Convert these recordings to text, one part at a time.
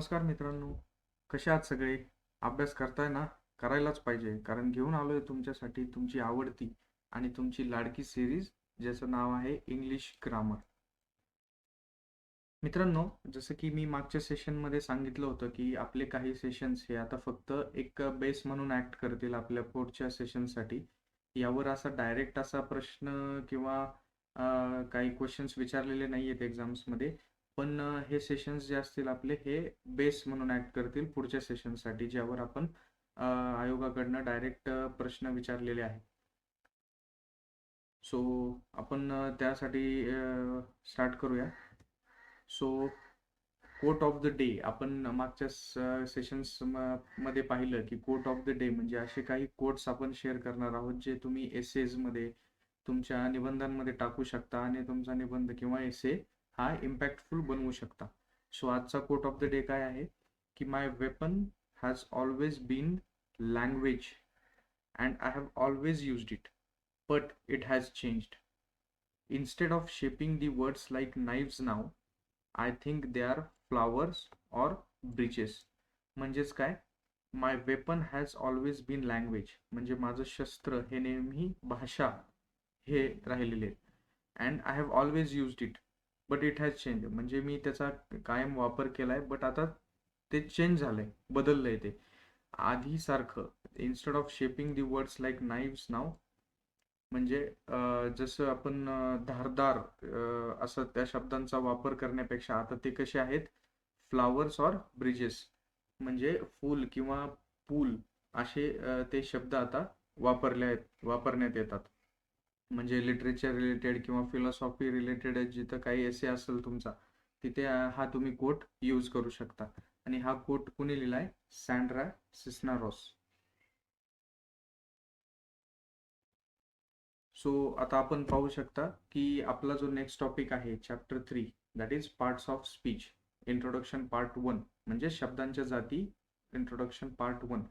नमस्कार मित्रांनो, कसे आहात सगळे? अभ्यास करताय ना? करायलाच पाहिजे, कारण घेऊन आलोय तुमच्यासाठी तुमची आवडती आणि तुमची लाडकी सिरीज, ज्याचं नाव आहे इंग्लिश ग्रामर. मित्रांनो, जसं की मी मागच्या सेशनमध्ये सांगितलं होतं की आपले काही सेशन्स हे आता फक्त एक बेस म्हणून ॲक्ट करतील आपल्या पुढच्या सेशनसाठी. यावर असा डायरेक्ट असा प्रश्न किंवा काही क्वेश्चन्स विचारलेले नाही आहेत एक्झाम्समध्ये. पण हे सेशन्स जे असतील आपले हे बेस म्हणून ॲक्ट करतील पुढच्या सेशनसाठी, ज्यावर आपण आयोगाकडनं डायरेक्ट प्रश्न विचारलेले आहेत. सो आपण त्यासाठी स्टार्ट करूया. So quote of the day, आपण मागच्या सेशन्स मध्ये पाहिलं की कोट ऑफ द डे म्हणजे असे काही कोट्स आपण शेअर करणार आहोत जे तुम्ही एसेज मध्ये तुमच्या निबंधांमध्ये टाकू शकता आणि तुमचा निबंध किंवा एसे हा इम्पॅक्टफुल बनवू शकता. सो आजचा कोट ऑफ द डे काय आहे की my weapon has always been language and I have always used it, but it has changed. Instead of shaping the words like knives now, I think they are flowers or bridges. म्हणजेच काय, my weapon has always been language म्हणजे माझं शस्त्र हे नेहमी भाषा हे राहिलेले आहे. And I have always used it but it has change, म्हणजे मी त्याचा कायम वापर केलाय बट आता ते चेंज झालंय, बदललंय ते आधीसारखं. Instead of shaping the words like knives नाव, म्हणजे जसं आपण धारदार असं त्या शब्दांचा वापर करण्यापेक्षा आता ते कसे आहेत, फ्लावर्स और ब्रिजेस म्हणजे फूल किंवा पूल असे ते शब्द आता वापरण्यात येतात. म्हणजे लिटरेचर रिलेटेड किंवा फिलॉसॉफी रिलेटेड जिथं काही एसे असेल तुमचा, तिथे हा तुम्ही कोट यूज करू शकता. आणि हा कोट कुणी लिहिलाय? सँड्रा सिस्नारोस. सो आता आपण पाहू शकता की आपला जो नेक्स्ट टॉपिक आहे chapter 3, that is parts of speech, introduction part 1 म्हणजे शब्दांच्या जाती, इंट्रोडक्शन पार्ट 1.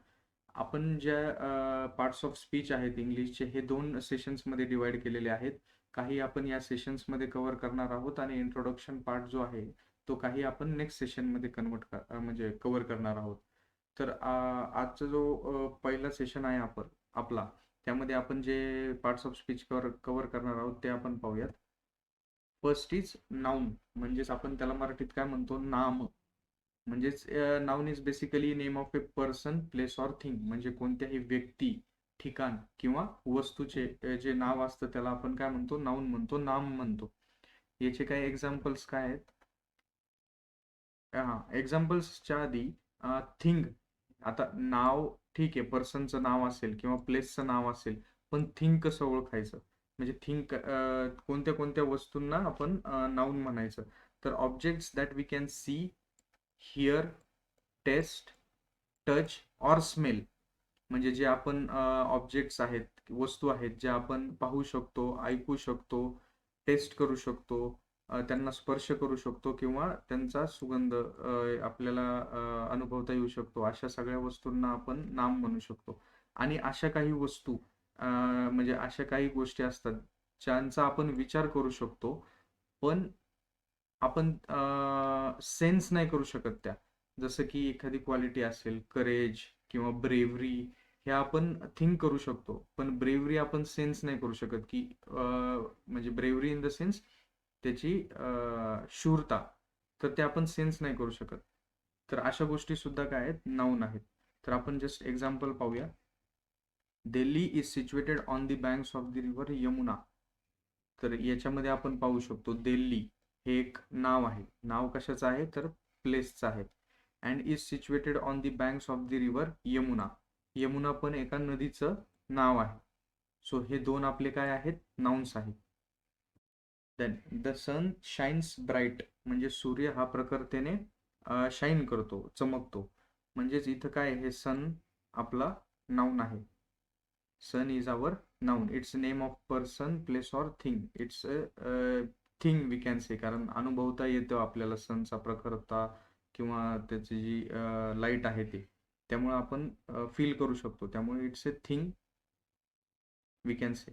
आपण ज्या पार्ट्स ऑफ स्पीच आहेत इंग्लिशचे हे 2 सेशन्समध्ये डिवाइड केलेले आहेत. काही आपण या सेशन्समध्ये कव्हर करणार आहोत आणि इंट्रोडक्शन पार्ट जो आहे तो काही आपण नेक्स्ट सेशनमध्ये म्हणजे कव्हर करणार आहोत. तर आजचा जो पहिला सेशन आहे आपला, त्यामध्ये आपण जे पार्ट्स ऑफ स्पीच कव्हर करणार आहोत ते आपण पाहूयात. फर्स्ट इज नाऊन, म्हणजेच आपण त्याला मराठीत काय म्हणतो, नाम. म्हणजेच noun is basically name of a person, place or thing, म्हणजे कोणत्याही व्यक्ती, ठिकाण किंवा वस्तूचे जे नाव असतं त्याला आपण काय म्हणतो, नाऊन म्हणतो, नाम म्हणतो. याचे काही एक्झाम्पल्स काय आहेत? हा, एक्झाम्पल्सच्या आधी थिंग. आता नाव ठीक आहे, पर्सनचं नाव असेल किंवा प्लेसचं नाव असेल, पण थिंग कसं ओळखायचं? म्हणजे थिंग कोणत्या कोणत्या वस्तूंना आपण नाऊन म्हणायचं? तर objects that we can see, hear, taste, touch or smell, म्हणजे जे आपण ऑब्जेक्ट्स आहेत, वस्तू आहेत ज्या आपण पाहू शकतो, ऐकू शकतो, टेस्ट करू शकतो, त्यांना स्पर्श करू शकतो किंवा त्यांचा सुगंध आपल्याला अनुभवता येऊ शकतो, अशा सगळ्या वस्तूंना आपण नाम म्हणू शकतो. आणि अशा काही वस्तू म्हणजे अशा काही गोष्टी असतात ज्यांचा आपण विचार करू शकतो, पण आपण सेन्स नाही करू शकत त्या. जसं की एखादी क्वालिटी असेल, करेज किंवा ब्रेव्हरी, हे आपण थिंक करू शकतो, पण ब्रेव्हरी आपण सेन्स नाही करू शकत की म्हणजे ब्रेव्हरी इन द सेन्स त्याची शूरता, तर ते आपण सेन्स नाही करू शकत. तर अशा गोष्टी सुद्धा काय आहेत, नाऊन आहेत. तर आपण जस्ट एक्झाम्पल पाहूया. Delhi is situated on the banks of the river Yamuna. तर याच्यामध्ये आपण पाहू शकतो दिल्ली हे एक नाव आहे. नाव कशाचं आहे? तर प्लेसचं आहे. And is situated on the banks of the river Yamuna. Yamuna पण एका नदीचं नाव आहे. सो हे 2 आपले काय आहेत? नाउन्स आहेत. Then the sun shines bright, म्हणजे सूर्य हा प्रखरतेने शाईन करतो, चमकतो. म्हणजेच इथं काय, हे सन आपला नाऊन आहे. Sun is our noun. It's name of person, place or thing. It's a thing we can say, कारण अनुभवता येतो आपल्याला सनचा प्रखरता किंवा त्याची जी लाईट आहे ते, त्यामुळे आपण फील करू शकतो, त्यामुळे it's a thing we can say.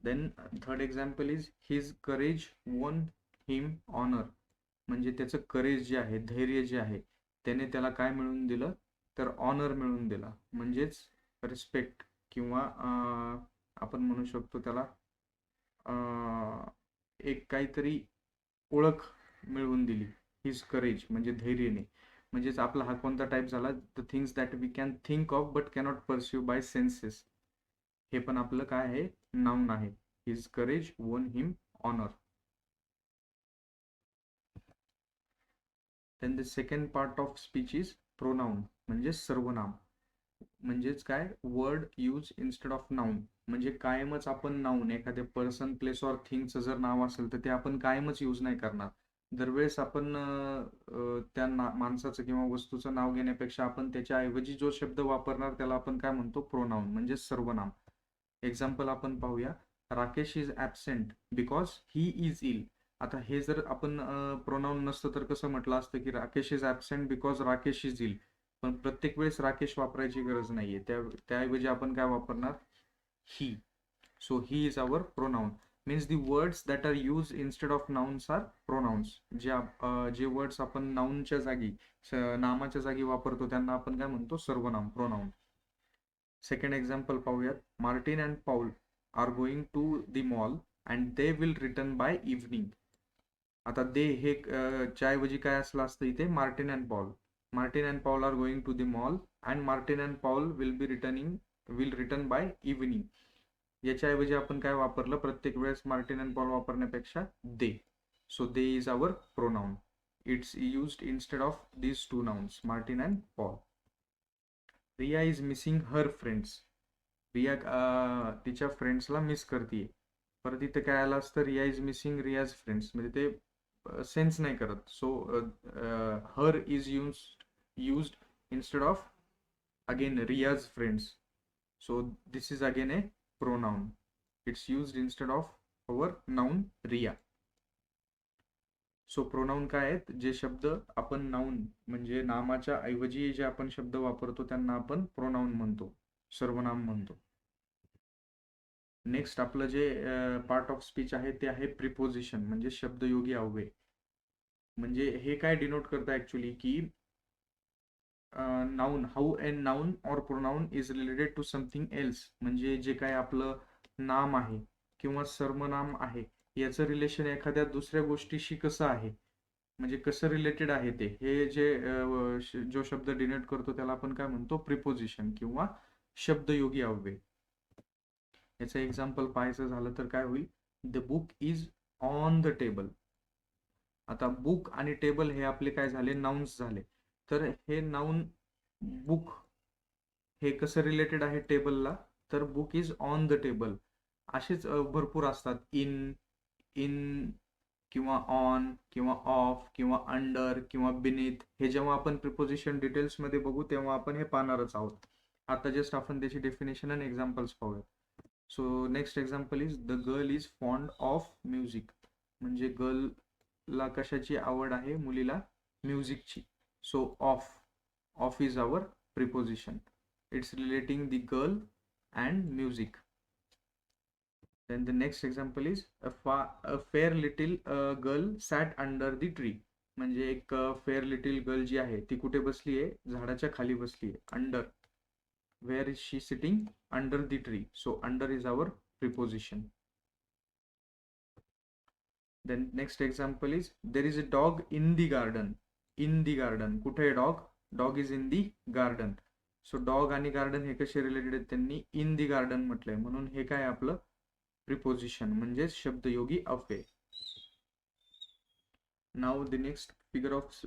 Then third example is his courage won him honour. म्हणजे त्याचं करेज जे आहे, धैर्य जे आहे, त्याने त्याला काय मिळवून दिलं, तर ऑनर मिळवून दिला. म्हणजेच रिस्पेक्ट किंवा आपण म्हणू शकतो त्याला एक काहीतरी ओळख मिळवून दिली. हिज करेज म्हणजे धैर्यने. म्हणजेच आपला हा कोणता टाईप झाला, the things that we can think of but cannot pursue by senses. हे पण आपलं काय आहे, नाउन आहे. His courage won him honour. Then the second part of speech is pronoun, म्हणजे सर्वनाम. म्हणजेच काय, word use instead of noun. म्हणजे कायमच आपण नाउन, एखाद्या पर्सन, प्लेस ऑर थिंगचं जर नाव असेल तर ते आपण कायमच यूज नाही करणार. दरवेळेस आपण त्या माणसाचं किंवा वस्तूचं नाव घेण्यापेक्षा आपण त्याच्या ऐवजी जो शब्द वापरणार त्याला आपण काय म्हणतो, प्रोनाउन म्हणजे सर्वनाम. एक्झाम्पल आपण पाहूया. Rakesh is absent because he is ill. आता हे जर आपण प्रोनाउन नसतं तर कसं म्हटलं असतं की Rakesh is absent because Rakesh is ill. पण प्रत्येक वेळेस राकेश वापरायची गरज नाहीये. त्याऐवजी आपण काय वापरणार, ही. So he is our pronoun. Means the words that are use instead of nouns are pronouns. जे वर्ड्स आपण नाउनच्या जागी, नामाच्या जागी वापरतो त्यांना आपण काय म्हणतो, सर्वनाम, प्रोनाउन. सेकंड एक्झाम्पल पाहूयात. Martin and Paul are going to the mall and they will return by evening. आता दे हे च्या ऐवजी काय असलं असतं इथे, Martin and Paul. Martin and Paul are going to the mall and Martin and Paul will return by evening. याच्याऐवजी आपण काय वापरलं, प्रत्येक वेळेस मार्टिन अँड पॉल वापरण्यापेक्षा they. So they is our pronoun. It's used instead of these two nouns, Martin and Paul. Riya is missing her friends. Riya तिच्या फ्रेंड्सला miss करते. परत इथे काय आलं असतं, Riya is missing Riya's friends, म्हणजे ते सेन्स नाही करत. So her is used instead of again Riya's friends. So this is again a pronoun. It's used instead of our noun Riya. So pronoun काय आहेत, जे शब्द आपण नाउन म्हणजे नामाच्या ऐवजी जे आपण शब्द वापरतो त्यांना आपण प्रोनाउन म्हणतो, सर्वनाम म्हणतो. नेक्स्ट आपलं जे पार्ट ऑफ स्पीच आहे ते आहे प्रिपोजिशन, म्हणजे शब्दयोगी अव्यय. म्हणजे हे काय डिनोट करतं ऍक्च्युली की noun, how an noun or pronoun is related to something else. म्हणजे जे काय आपलं नाम आहे किंवा सर्वनाम आहे याचं रिलेशन एखाद्या दुसऱ्या गोष्टीशी कसं आहे, म्हणजे कसं रिलेटेड आहे ते, हे जे जो शब्द डिनोट करतो त्याला आपण काय म्हणतो, प्रिपोजिशन किंवा शब्दयोगी अव्यय. याचं एक्झाम्पल पाहायचं झालं तर काय होईल, the book is on the table. आता बुक आणि टेबल हे आपले काय झाले, नाउन्स झाले. तर हे नाउन बुक हे कसं रिलेटेड आहे टेबलला, तर book is on the table. असेच भरपूर असतात. इन, इन किंवा ऑन किंवा ऑफ किंवा अंडर किंवा बिनीथ. हे जेव्हा आपण प्रिपोजिशन डिटेल्समध्ये बघू तेव्हा आपण हे पाहणारच आहोत. आता जस्ट आपण त्याची डेफिनेशन आणि एक्झाम्पल्स पाहूया. So next example is the girl is fond of music. म्हणजे गर्लला कशाची आवड आहे, मुलीला म्युझिकची. So of is our preposition. It's relating the girl and music. Then the next example is a fair little girl sat under the tree. म्हणजे एक fair little girl जी आहे ती कुठे बसली आहे, झाडाच्या खाली बसली आहे. Under, where is she sitting, under the tree. So under is our preposition. Then next example is there is a dog in the garden. In the garden, कुठे आहे dog, dog is in the garden. So dog आणि garden हे कसे related आहेत, त्यांनी in the garden म्हटलंय म्हणून हे काय आपलं प्रिपोजिशन म्हणजे शब्दयोगी अव्यय. Now the next figure of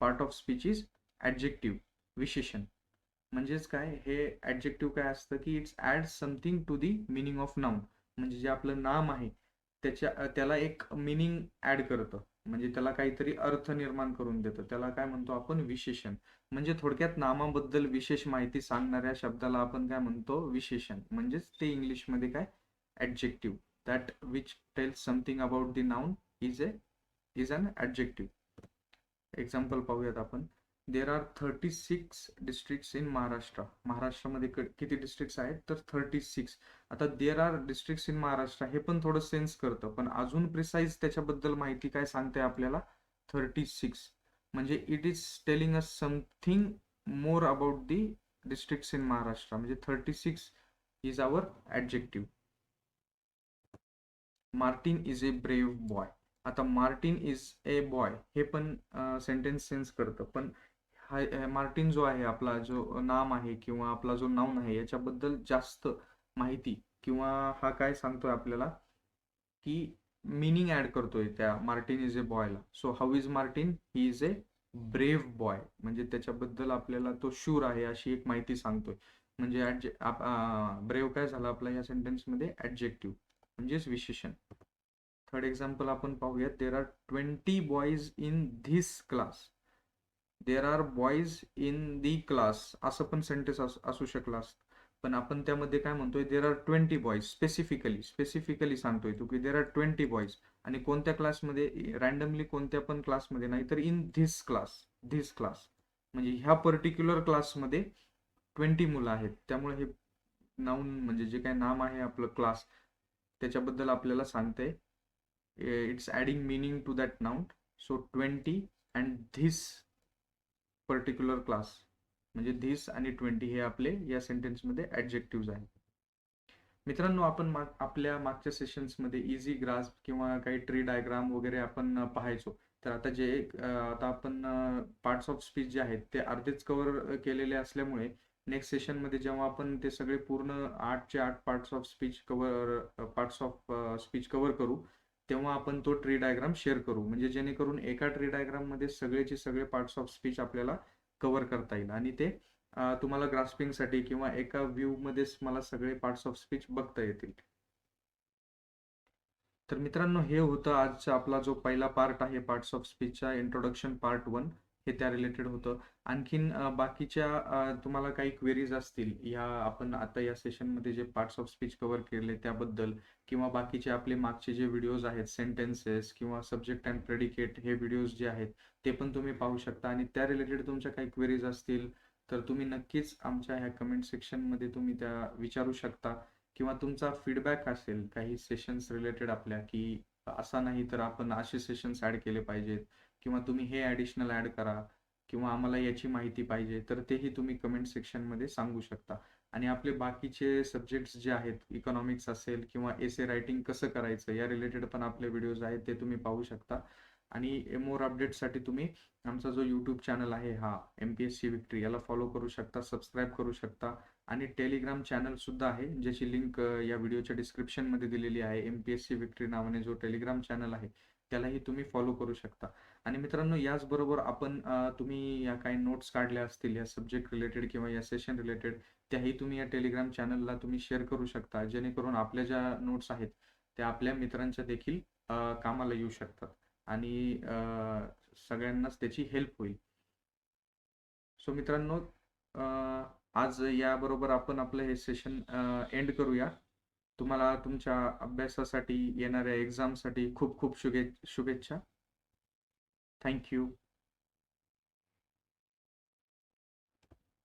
part of speech is adjective, विशेषण. म्हणजेच काय, हे ऍडजेक्टिव्ह काय असतं की it's add something to the meaning of noun. म्हणजे जे आपलं नाम आहे त्याला एक मिनिंग ऍड करतं, म्हणजे त्याला काहीतरी अर्थ निर्माण करून देतं. त्याला काय म्हणतो आपण, विशेषण. म्हणजे थोडक्यात नामाबद्दल विशेष माहिती सांगणाऱ्या शब्दाला आपण काय म्हणतो, विशेषण. म्हणजेच ते इंग्लिशमध्ये काय, adjective. That which tells something about the noun is an adjective. Example पाहूयात आपण. There are 36 districts in Maharashtra. महाराष्ट्रामध्ये किती डिस्ट्रिक्ट्स आहेत, तर 36. आता there are districts in Maharashtra हे पण थोडं सेन्स करतं, पण अजून प्रिसाइज त्याच्याबद्दल माहिती काय सांगते आपल्याला, 36. म्हणजे it is telling us something more about the districts in Maharashtra. म्हणजे 36 is our adjective. Martin is a brave boy. आता मार्टिन इज ए बॉय हे पण सेंटेन्स सेन्स करतं, पण मार्टिन जो आहे, आपला जो नाम आहे किंवा आपला जो नाऊन आहे, याच्याबद्दल जास्त माहिती किंवा हा काय सांगतोय आपल्याला की मिनिंग ऍड करतोय त्या मार्टिन इज ए बॉयला. So how is Martin? He is a brave boy. म्हणजे त्याच्याबद्दल आपल्याला तो शूर आहे अशी एक माहिती सांगतोय. म्हणजे ब्रेव्ह काय झाला आपला या सेंटेन्समध्ये? ऍडजेक्टिव्ह म्हणजेच विशेषण. थर्ड एक्झाम्पल आपण पाहूयात. There are 20 boys in this class. There are boys in the class असं पण सेंटेन्स असू शकला असतं, पण आपण त्यामध्ये काय म्हणतोय? There are 20 boys. स्पेसिफिकली सांगतोय तू की देर आर 20 बॉईज. आणि कोणत्या क्लासमध्ये? रँडमली कोणत्या पण क्लासमध्ये नाही, तर इन धिस क्लास म्हणजे ह्या पर्टिक्युलर क्लासमध्ये 20 मुलं आहेत. त्यामुळे हे नाऊन म्हणजे जे काही नाम आहे आपलं क्लास, त्याच्याबद्दल आपल्याला सांगते. It's adding meaning to that noun. So 20 and this particular class, म्हणजे धिस आणि 20 हे आपले या सेंटेन्समध्ये ॲडजेक्टिव्ज आहेत. मित्रांनो, आपण आपल्या मागच्या सेशन्समध्ये इझी ग्रास्प किंवा काही ट्री डायग्राम वगैरे आपण पाहायचो. तर आता आपण पार्ट्स ऑफ स्पीच जे आहेत ते अर्धेच कव्हर केलेले असल्यामुळे नेक्स्ट सेशनमध्ये जेव्हा आपण ते सगळे पूर्ण 8चे 8 पार्ट्स ऑफ स्पीच कव्हर करू, तेव्हा आपण तो ट्री डायग्राम शेअर करू. म्हणजे जेणेकरून एका ट्री डायग्राममध्ये सगळेचे सगळे पार्ट्स ऑफ स्पीच आपल्याला कव्हर करता येईल आणि ते तुम्हाला ग्रास्पिंगसाठी किंवा एका व्ह्यू मध्येच मला सगळे पार्ट्स ऑफ स्पीच बघता येतील. तर मित्रांनो, हे होतं आजचा आपला जो पहिला पार्ट आहे पार्ट्स ऑफ स्पीचचा, इंट्रोडक्शन पार्ट 1. हे त्या रिलेटेड होतं. आणखीन बाकीच्या तुम्हाला काही क्वेरीज असतील ह्या आपण आता या सेशनमध्ये जे पार्ट्स ऑफ स्पीच कव्हर केले त्याबद्दल, किंवा बाकीचे आपले मागचे जे व्हिडिओज आहेत सेंटेन्सेस किंवा सब्जेक्ट अँड प्रेडिकेट हे व्हिडिओज जे आहेत ते पण तुम्ही पाहू शकता. आणि त्या रिलेटेड तुमच्या काही क्वेरीज असतील तर तुम्ही नक्कीच आमच्या ह्या कमेंट सेक्शनमध्ये तुम्ही त्या विचारू शकता. किंवा तुमचा फीडबॅक असेल काही सेशन्स रिलेटेड आपल्या, की असा नाही तर आपण असे सेशन्स ॲड केले पाहिजेत, किंवा तुम्ही हे ॲडिशनल ॲड करा, किंवा आम्हाला याची माहिती पाहिजे, तर तेही तुम्ही कमेंट सेक्शनमध्ये सांगू शकता. आणि आपले बाकीचे सब्जेक्ट्स जे आहेत, इकॉनॉमिक्स असेल किंवा एसे रायटिंग कसं करायचं या रिलेटेड पण आपले व्हिडिओज आहेत ते तुम्ही पाहू शकता. आणि मोर अपडेट्ससाठी तुम्ही आमचा जो यूट्यूब चॅनल आहे हा MPSC विक्ट्री, याला फॉलो करू शकता, सबस्क्राईब करू शकता. आणि टेलिग्राम चॅनल सुद्धा आहे, ज्याची लिंक या व्हिडिओच्या डिस्क्रिप्शनमध्ये दिलेली आहे. MPSC विक्ट्री नावाने जो टेलिग्राम चॅनल आहे त्यालाही तुम्ही फॉलो करू शकता. आणि मित्रांनो, याचबरोबर आपण तुम्ही या काही नोट्स काढल्या असतील या सब्जेक्ट रिलेटेड किंवा या सेशन रिलेटेड, त्याही तुम्ही या टेलिग्राम चॅनलला तुम्ही शेअर करू शकता, जेणेकरून आपल्या ज्या नोट्स आहेत त्या आपल्या मित्रांच्या देखील कामाला येऊ शकतात आणि सगळ्यांनाच त्याची हेल्प होईल. सो मित्रांनो, आज याबरोबर आपण आपलं हे सेशन एंड करूया. तुम्हाला तुमच्या अभ्यासासाठी, येणाऱ्या एक्झामसाठी खूप खूप शुभेच्छा. थँक्यू.